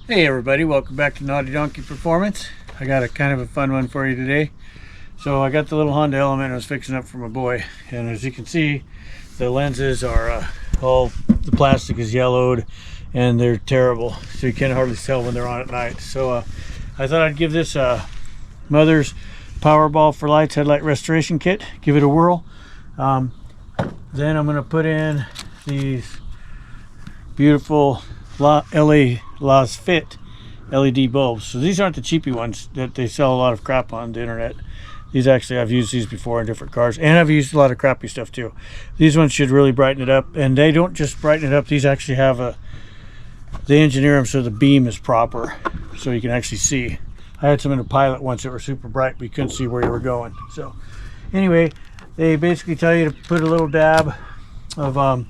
Hey everybody, welcome back to Naughty Donkey Performance. I got a kind of a fun one for you today. So I got the little Honda Element I was fixing up for my boy, and as you can see, the lenses are all, the plastic is yellowed and they're terrible, so you can hardly tell when they're on at night. So I thought I'd give this Mother's Powerball for Lights headlight restoration kit, give it a whirl. Then I'm going to put in these beautiful Las Fit LED bulbs. So these aren't the cheapy ones that they sell a lot of crap on the internet. These actually, I've used these before in different cars, and I've used a lot of crappy stuff too. These ones should really brighten it up, and they don't just brighten it up. These actually have they engineer them so the beam is proper, so you can actually see. I had some in a Pilot once that were super bright, but you couldn't see where you were going. So anyway, they basically tell you to put a little dab of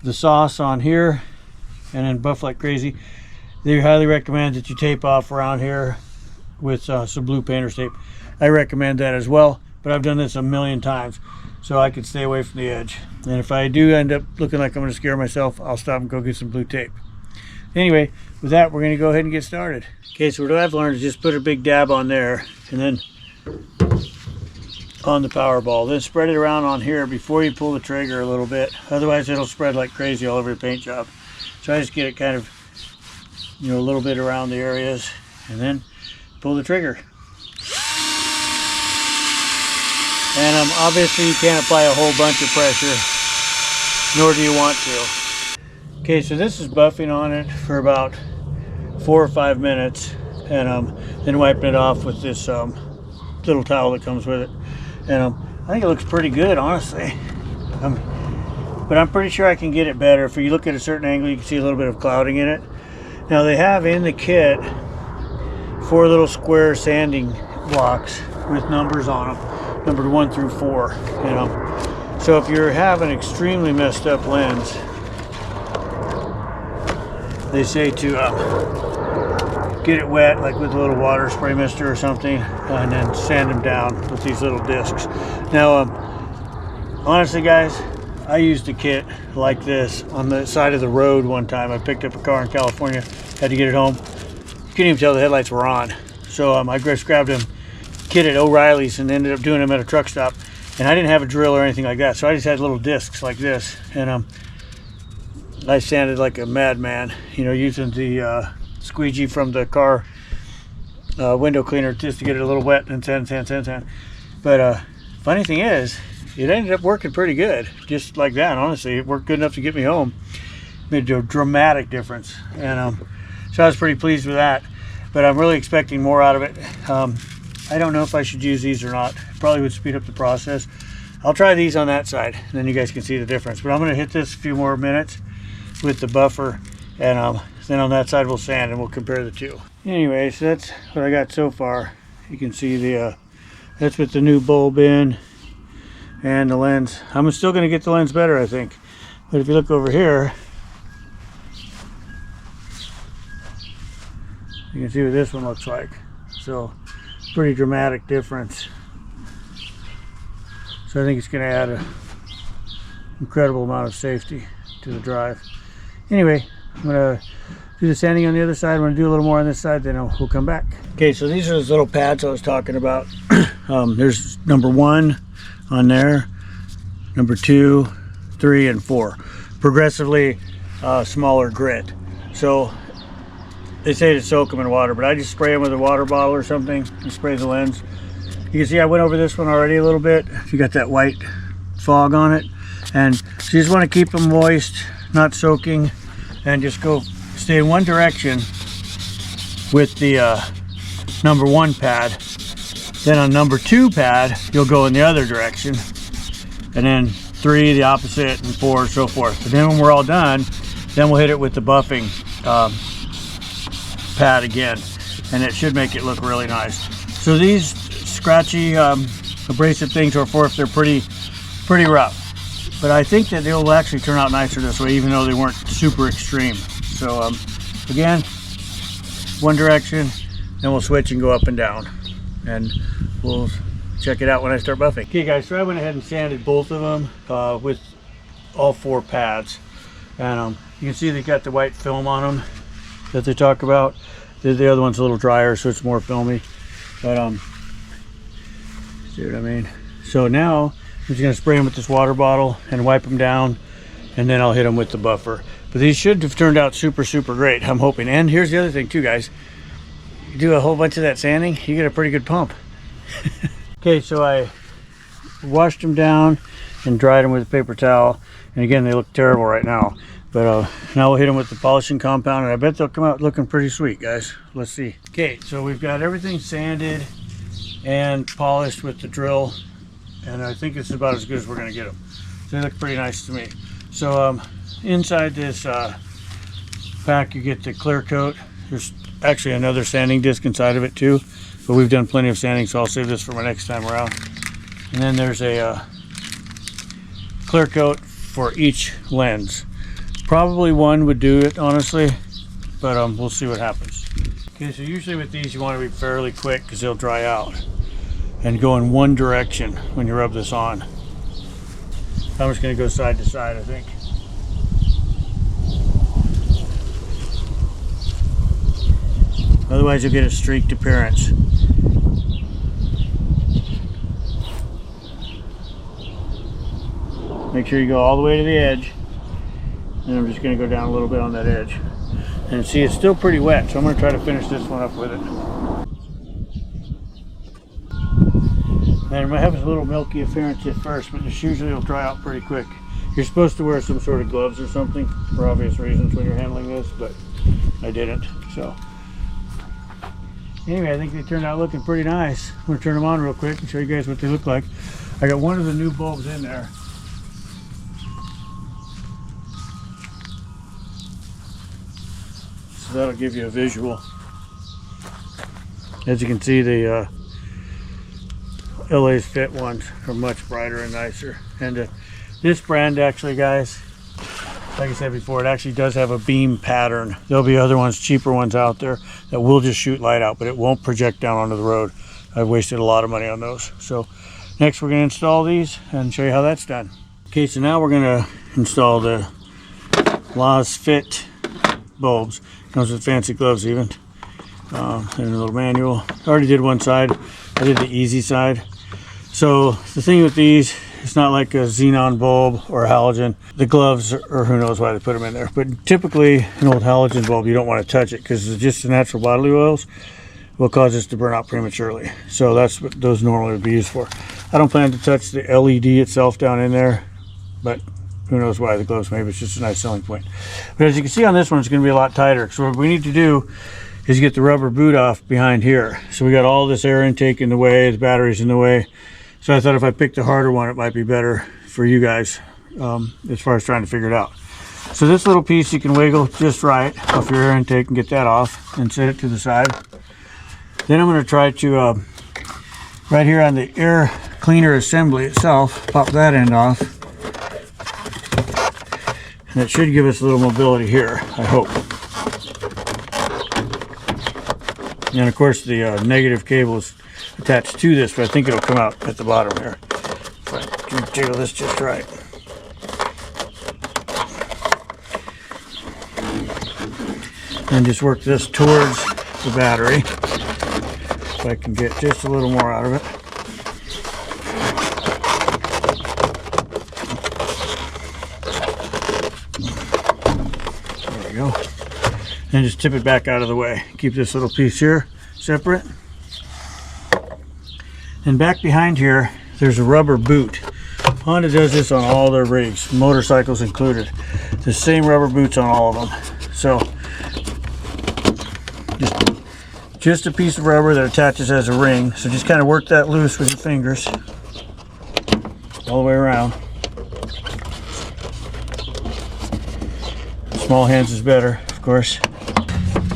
the sauce on here and then buff like crazy. They highly recommend that you tape off around here with some blue painter's tape. I recommend that as well, but I've done this a million times so I can stay away from the edge. And if I do end up looking like I'm going to scare myself, I'll stop and go get some blue tape. Anyway, with that, we're going to go ahead and get started. Okay, so what I've learned is just put a big dab on there and then on the Powerball. Then spread it around on here before you pull the trigger a little bit. Otherwise, it'll spread like crazy all over the paint job. So I just get it kind of, a little bit around the areas and then pull the trigger. And obviously you can't apply a whole bunch of pressure, nor do you want to. Okay, so this is buffing on it for about 4 or 5 minutes, and then wiping it off with this little towel that comes with it. And I think it looks pretty good, honestly. But I'm pretty sure I can get it better. If you look at a certain angle, you can see a little bit of clouding in it. Now they have in the kit 4 little square sanding blocks with numbers on them, numbered 1 through 4. So if you have an extremely messed up lens, they say to get it wet, like with a little water spray mister or something, and then sand them down with these little discs. Now, honestly, guys, I used a kit like this on the side of the road one time. I picked up a car in California, had to get it home. You couldn't even tell the headlights were on. So I just grabbed a kit at O'Reilly's and ended up doing them at a truck stop. And I didn't have a drill or anything like that, so I just had little discs like this. And I sanded like a madman, using the squeegee from the car window cleaner just to get it a little wet and sand. But funny thing is, it ended up working pretty good, just like that. Honestly, it worked good enough to get me home. Made a dramatic difference, and so I was pretty pleased with that. But I'm really expecting more out of it. I don't know if I should use these or not. It probably would speed up the process. I'll try these on that side, and then you guys can see the difference. But I'm going to hit this a few more minutes with the buffer, and then on that side we'll sand and we'll compare the two. Anyway, so that's what I got so far. You can see that's with the new bulb in. And the lens, I'm still going to get the lens better, I think. But if you look over here, you can see what this one looks like. So, pretty dramatic difference. So I think it's going to add an incredible amount of safety to the drive. Anyway, I'm going to do the sanding on the other side. I'm going to do a little more on this side, then we'll come back. Okay, so these are those little pads I was talking about. There's number 1 on there, number 2, 3, and 4. Progressively smaller grit. So they say to soak them in water, but I just spray them with a water bottle or something and spray the lens. You can see I went over this one already a little bit. You got that white fog on it, and so you just want to keep them moist, not soaking, and just stay in one direction with the number 1 pad. Then on number 2 pad, you'll go in the other direction. And then 3, the opposite, and 4, so forth. And then when we're all done, then we'll hit it with the buffing pad again. And it should make it look really nice. So these scratchy abrasive things are for if they're pretty rough. But I think that they'll actually turn out nicer this way, even though they weren't super extreme. So again, one direction, then we'll switch and go up and down. And we'll check it out when I start buffing. Okay guys, so I went ahead and sanded both of them with all 4 pads. And you can see they got the white film on them. that they talk about. The other one's a little drier, so it's more filmy. But see what I mean? So now I'm just gonna spray them with this water bottle and wipe them down, and then I'll hit them with the buffer. But these should have turned out super great, I'm hoping. And here's the other thing too, guys. You do a whole bunch of that sanding, you get a pretty good pump. Okay, so I washed them down and dried them with a paper towel. And again, they look terrible right now. But now we'll hit them with the polishing compound, and I bet they'll come out looking pretty sweet, guys. Let's see. Okay, so we've got everything sanded and polished with the drill, and I think it's about as good as we're gonna get them. So they look pretty nice to me. So inside this pack, you get the clear coat. There's actually another sanding disc inside of it too, but we've done plenty of sanding, so I'll save this for my next time around. And then there's a clear coat for each lens. Probably one would do it, honestly, but we'll see what happens. Okay, so usually with these you want to be fairly quick because they'll dry out and go in one direction when you rub this on. I'm just going to go side to side, I think. Otherwise you'll get a streaked appearance. Make sure you go all the way to the edge. And I'm just going to go down a little bit on that edge. And see, it's still pretty wet, so I'm going to try to finish this one up with it. And it might have a little milky appearance at first, but this usually will dry out pretty quick. You're supposed to wear some sort of gloves or something for obvious reasons when you're handling this, but I didn't. So anyway, I think they turned out looking pretty nice. I'm going to turn them on real quick and show you guys what they look like. I got one of the new bulbs in there. So that'll give you a visual. As you can see, the LA's Fit ones are much brighter and nicer. And this brand actually, guys, like I said before, it actually does have a beam pattern. There'll be other ones, cheaper ones out there that will just shoot light out, but it won't project down onto the road. I've wasted a lot of money on those. So next we're going to install these and show you how that's done. Okay, so now we're going to install the LA's Fit bulbs. Comes with fancy gloves even, and a little manual. I already did one side. I did the easy side. So the thing with these, it's not like a xenon bulb or a halogen. The gloves, or who knows why they put them in there, but typically an old halogen bulb, you don't want to touch it because it's just the natural bodily oils will cause this to burn out prematurely. So that's what those normally would be used for. I don't plan to touch the LED itself down in there, but who knows why the gloves, maybe it's just a nice selling point. But as you can see on this one, it's going to be a lot tighter. So what we need to do is get the rubber boot off behind here. So we got all this air intake in the way, the battery's in the way. So I thought if I picked a harder one, it might be better for you guys as far as trying to figure it out. So this little piece you can wiggle just right off your air intake and get that off and set it to the side. Then I'm going to try to, right here on the air cleaner assembly itself, pop that end off. And it should give us a little mobility here, I hope. And of course the negative cable is attached to this, but I think it'll come out at the bottom here. If I can jiggle this just right. And just work this towards the battery. If I can get just a little more out of it. Go. And just tip it back out of the way. Keep this little piece here separate. And back behind here, there's a rubber boot. Honda does this on all their rigs, motorcycles included. The same rubber boots on all of them. So just a piece of rubber that attaches as a ring. So just kind of work that loose with your fingers all the way around. Small hands is better, of course.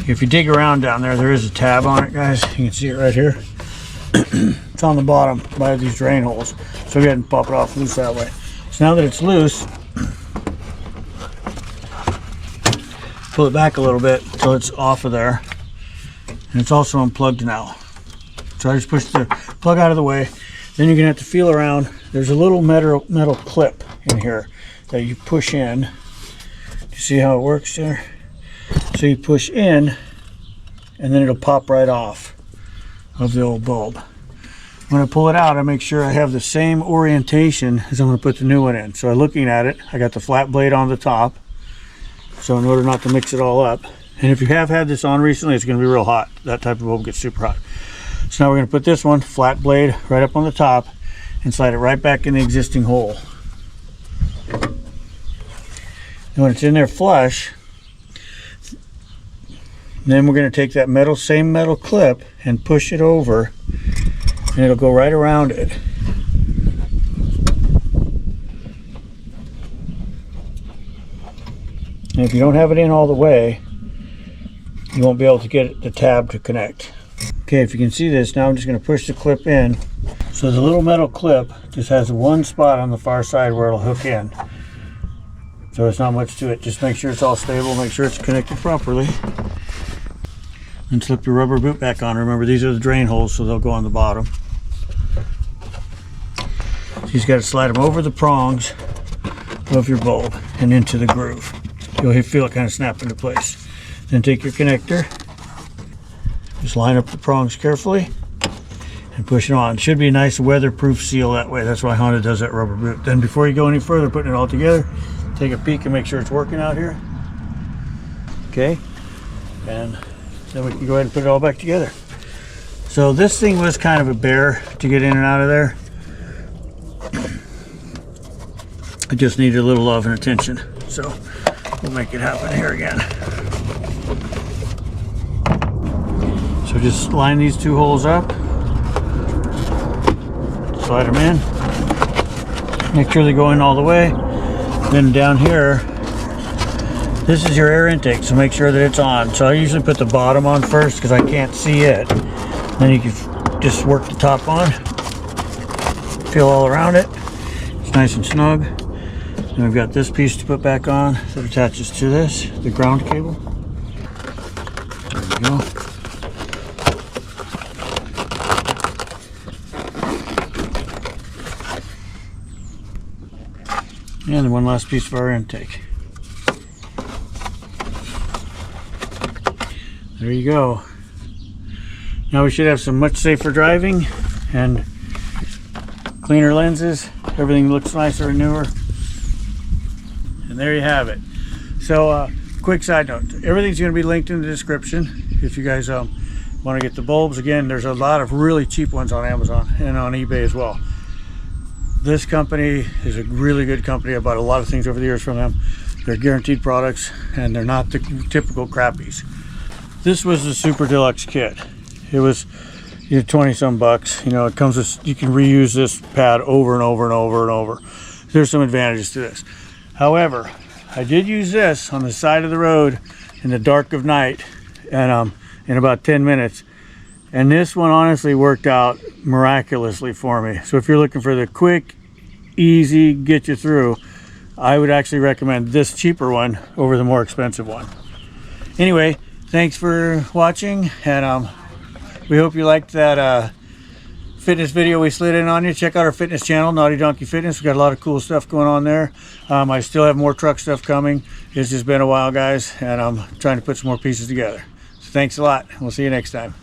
If you dig around down there, there is a tab on it, guys. You can see it right here. It's on the bottom by these drain holes. So go ahead and pop it off loose that way. So now that it's loose, pull it back a little bit until it's off of there. And it's also unplugged now. So I just push the plug out of the way. Then you're gonna have to feel around. There's a little metal clip in here that you push in. See how it works there? So you push in and then it'll pop right off of the old bulb. When I pull it out, I make sure I have the same orientation as I'm going to put the new one in. So looking at it, I got the flat blade on the top. So in order not to mix it all up, and if you have had this on recently, it's going to be real hot. That type of bulb gets super hot. So now we're going to put this one, flat blade, right up on the top and slide it right back in the existing hole. And when it's in there flush, then we're going to take that same metal clip and push it over, and it'll go right around it. And if you don't have it in all the way, you won't be able to get the tab to connect. Okay, if you can see this, now I'm just going to push the clip in. So the little metal clip just has one spot on the far side where it'll hook in. So it's not much to it. Just make sure it's all stable, make sure it's connected properly. And slip your rubber boot back on. Remember, these are the drain holes, so they'll go on the bottom. So you just got to slide them over the prongs of your bulb and into the groove. You'll feel it kind of snap into place. Then take your connector, just line up the prongs carefully and push it on. It should be a nice weatherproof seal that way. That's why Honda does that rubber boot. Then before you go any further putting it all together, take a peek and make sure it's working out here. Okay, and then we can go ahead and put it all back together. So this thing was kind of a bear to get in and out of there. It just needed a little love and attention. So we'll make it happen here again. So just line these two holes up, slide them in, make sure they go in all the way. Then down here, this is your air intake, so make sure that it's on. So I usually put the bottom on first because I can't see it. Then you can just work the top on, feel all around it. It's nice and snug. Then we've got this piece to put back on that attaches to this, the ground cable. There we go. And then one last piece of our intake. There you go. Now we should have some much safer driving and cleaner lenses. Everything looks nicer and newer. And there you have it. So quick side note, everything's going to be linked in the description if you guys want to get the bulbs. Again, there's a lot of really cheap ones on Amazon and on eBay as well. This company is a really good company. I bought a lot of things over the years from them. They're guaranteed products and they're not the typical crappies. This was the super deluxe kit. It was 20 some bucks. You know, it comes with, you can reuse this pad over and over and over and over. There's some advantages to this. However, I did use this on the side of the road in the dark of night and in about 10 minutes. And this one honestly worked out miraculously for me. So if you're looking for the quick, easy, get you through, I would actually recommend this cheaper one over the more expensive one. Anyway, thanks for watching, and we hope you liked that fitness video we slid in on you. Check out our fitness channel, Naughty Donkey Fitness. We got a lot of cool stuff going on there. I still have more truck stuff coming. It's just been a while, guys, and I'm trying to put some more pieces together. So thanks a lot. We'll see you next time.